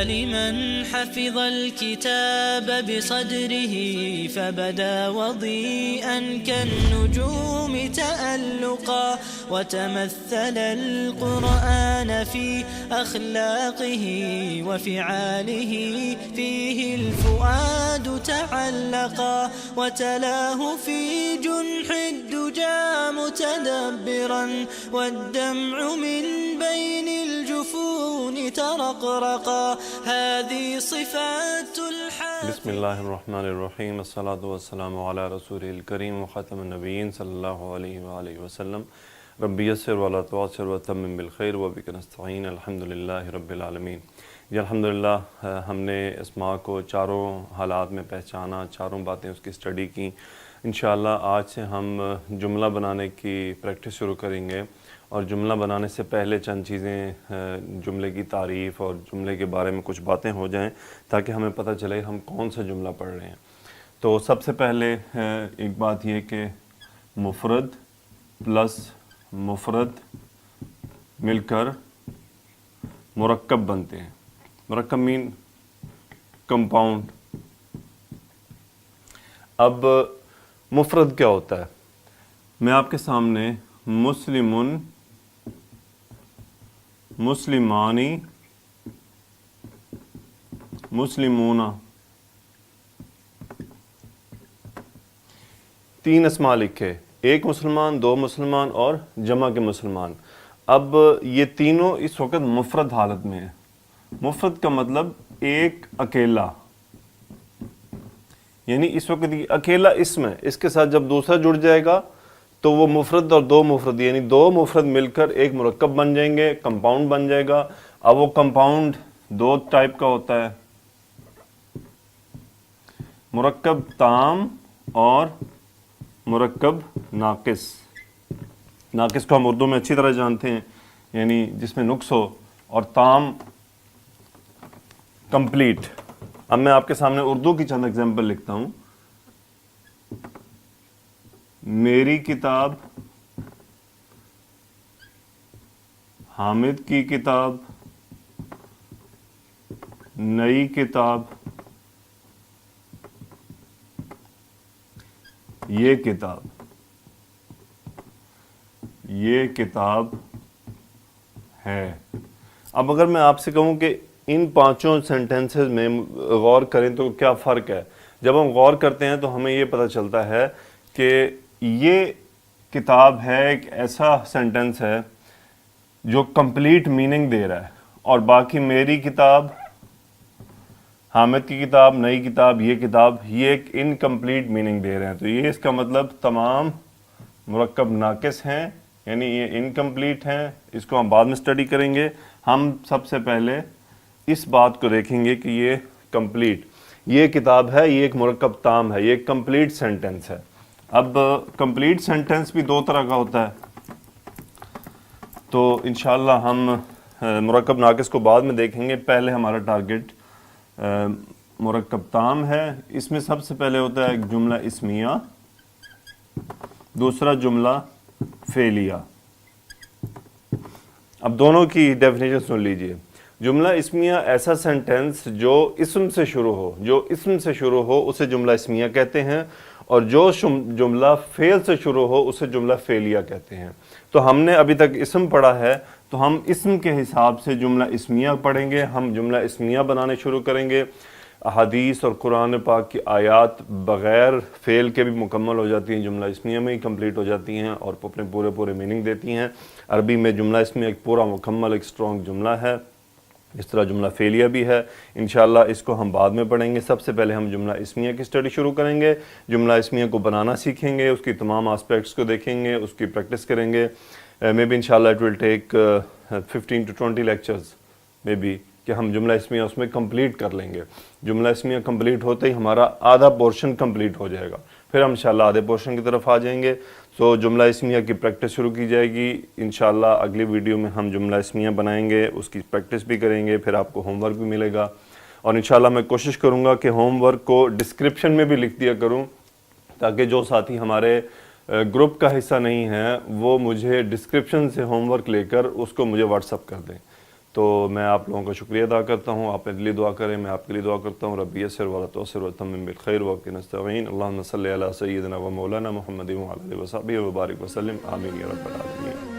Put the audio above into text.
لمن حفظ الكتاب بصدره فبدا وضيئا كالنجوم تألقا وتمثل القرآن في أخلاقه وفعاله فيه الفؤاد تعلقا وتلاه في جنح الدجى متدبرا والدمع من بين الجفون ترقرقا هذه صفات الحافظ. بسم اللہ الرحمن الرحیم، الصلاۃ والسلام علی رسول الکریم وخاتم النبیین صلی اللہ علیہ وآلہ وسلم. ربی یسر ولا تعسر وتمم بالخیر وبک نستعین، الحمدللہ رب العالمین. جی الحمدللہ ہم نے اسماء کو چاروں حالات میں پہچانا، چاروں باتیں اس کی اسٹڈی کی. انشاءاللہ آج سے ہم جملہ بنانے کی پریکٹس شروع کریں گے، اور جملہ بنانے سے پہلے چند چیزیں جملے کی تعریف اور جملے کے بارے میں کچھ باتیں ہو جائیں تاکہ ہمیں پتہ چلے ہم کون سا جملہ پڑھ رہے ہیں. تو سب سے پہلے ایک بات یہ کہ مفرد پلس مفرد مل کر مرکب بنتے ہیں. مرکب مین کمپاؤنڈ. اب مفرد کیا ہوتا ہے؟ میں آپ کے سامنے مسلمن، مسلمانی، مسلمون، تین اسماء لکھے، ایک مسلمان، دو مسلمان اور جمع کے مسلمان. اب یہ تینوں اس وقت مفرد حالت میں ہیں. مفرد کا مطلب ایک اکیلا، یعنی اس وقت یہ اکیلا اسم ہے. اس کے ساتھ جب دوسرا جڑ جائے گا تو وہ مفرد اور دو مفرد، یعنی دو مفرد مل کر ایک مرکب بن جائیں گے، کمپاؤنڈ بن جائے گا. اب وہ کمپاؤنڈ دو ٹائپ کا ہوتا ہے، مرکب تام اور مرکب ناقص. ناقص کو ہم اردو میں اچھی طرح جانتے ہیں، یعنی جس میں نقص ہو، اور تام کمپلیٹ. اب میں آپ کے سامنے اردو کی چند ایگزامپل لکھتا ہوں. میری کتاب، حامد کی کتاب، نئی کتاب، یہ کتاب، یہ کتاب ہے. اب اگر میں آپ سے کہوں کہ ان پانچوں سینٹینسز میں غور کریں تو کیا فرق ہے؟ جب ہم غور کرتے ہیں تو ہمیں یہ پتہ چلتا ہے کہ یہ کتاب ہے ایک ایسا سینٹنس ہے جو کمپلیٹ میننگ دے رہا ہے، اور باقی میری کتاب، حامد کی کتاب، نئی کتاب، یہ کتاب، یہ ایک انکمپلیٹ میننگ دے رہے ہیں. تو یہ اس کا مطلب تمام مرکب ناقص ہیں، یعنی یہ انکمپلیٹ ہیں. اس کو ہم بعد میں اسٹڈی کریں گے. ہم سب سے پہلے اس بات کو دیکھیں گے کہ یہ کمپلیٹ، یہ کتاب ہے، یہ ایک مرکب تام ہے، یہ ایک کمپلیٹ سینٹنس ہے. اب کمپلیٹ سینٹنس بھی دو طرح کا ہوتا ہے، تو انشاءاللہ ہم مرکب ناقص کو بعد میں دیکھیں گے. پہلے ہمارا ٹارگٹ مرکب تام ہے. اس میں سب سے پہلے ہوتا ہے ایک جملہ اسمیہ، دوسرا جملہ فعلیہ. اب دونوں کی ڈیفینیشن سن لیجئے. جملہ اسمیہ ایسا سینٹنس جو اسم سے شروع ہو، جو اسم سے شروع ہو اسے جملہ اسمیہ کہتے ہیں، اور جو جملہ فعل سے شروع ہو اسے جملہ فعلیہ کہتے ہیں. تو ہم نے ابھی تک اسم پڑھا ہے، تو ہم اسم کے حساب سے جملہ اسمیہ پڑھیں گے. ہم جملہ اسمیہ بنانے شروع کریں گے. حدیث اور قرآن پاک کی آیات بغیر فعل کے بھی مکمل ہو جاتی ہیں، جملہ اسمیہ میں ہی کمپلیٹ ہو جاتی ہیں اور اپنے پورے میننگ دیتی ہیں. عربی میں جملہ اسمیہ ایک پورا مکمل ایک اسٹرانگ جملہ ہے، اس طرح جملہ فعلیہ بھی ہے. انشاءاللہ اس کو ہم بعد میں پڑھیں گے. سب سے پہلے ہم جملہ اسمیہ کی اسٹڈی شروع کریں گے. جملہ اسمیہ کو بنانا سیکھیں گے، اس کی تمام آسپیکٹس کو دیکھیں گے، اس کی پریکٹس کریں گے. مے بی انشاءاللہ it will take 15 to 20 lectures maybe کہ ہم جملہ اسمیہ اس میں کمپلیٹ کر لیں گے. جملہ اسمیہ کمپلیٹ ہوتے ہی ہمارا آدھا پورشن کمپلیٹ ہو جائے گا، پھر ہم انشاءاللہ آدھے پورشن کی طرف آ جائیں گے. سو جملہ اسمیہ کی پریکٹس شروع کی جائے گی. انشاءاللہ اگلی ویڈیو میں ہم جملہ اسمیہ بنائیں گے، اس کی پریکٹس بھی کریں گے، پھر آپ کو ہوم ورک بھی ملے گا. اور انشاءاللہ میں کوشش کروں گا کہ ہوم ورک کو ڈسکرپشن میں بھی لکھ دیا کروں، تاکہ جو ساتھی ہمارے گروپ کا حصہ نہیں ہیں وہ مجھے ڈسکرپشن سے ہوم ورک لے کر اس کو مجھے واٹس اپ کر دیں. تو میں آپ لوگوں کا شکریہ ادا کرتا ہوں. آپ میرے لیے دعا کریں, میں آپ کے لیے دعا کرتا ہوں. ربی یسر ولا تعسر وتمم بالخیر وقنا نستعین. اللہم صلی علی سیدنا و مولانا محمد وعلی آلہ وصحبہ وبارک وسلم. آمین یا رب العالمین.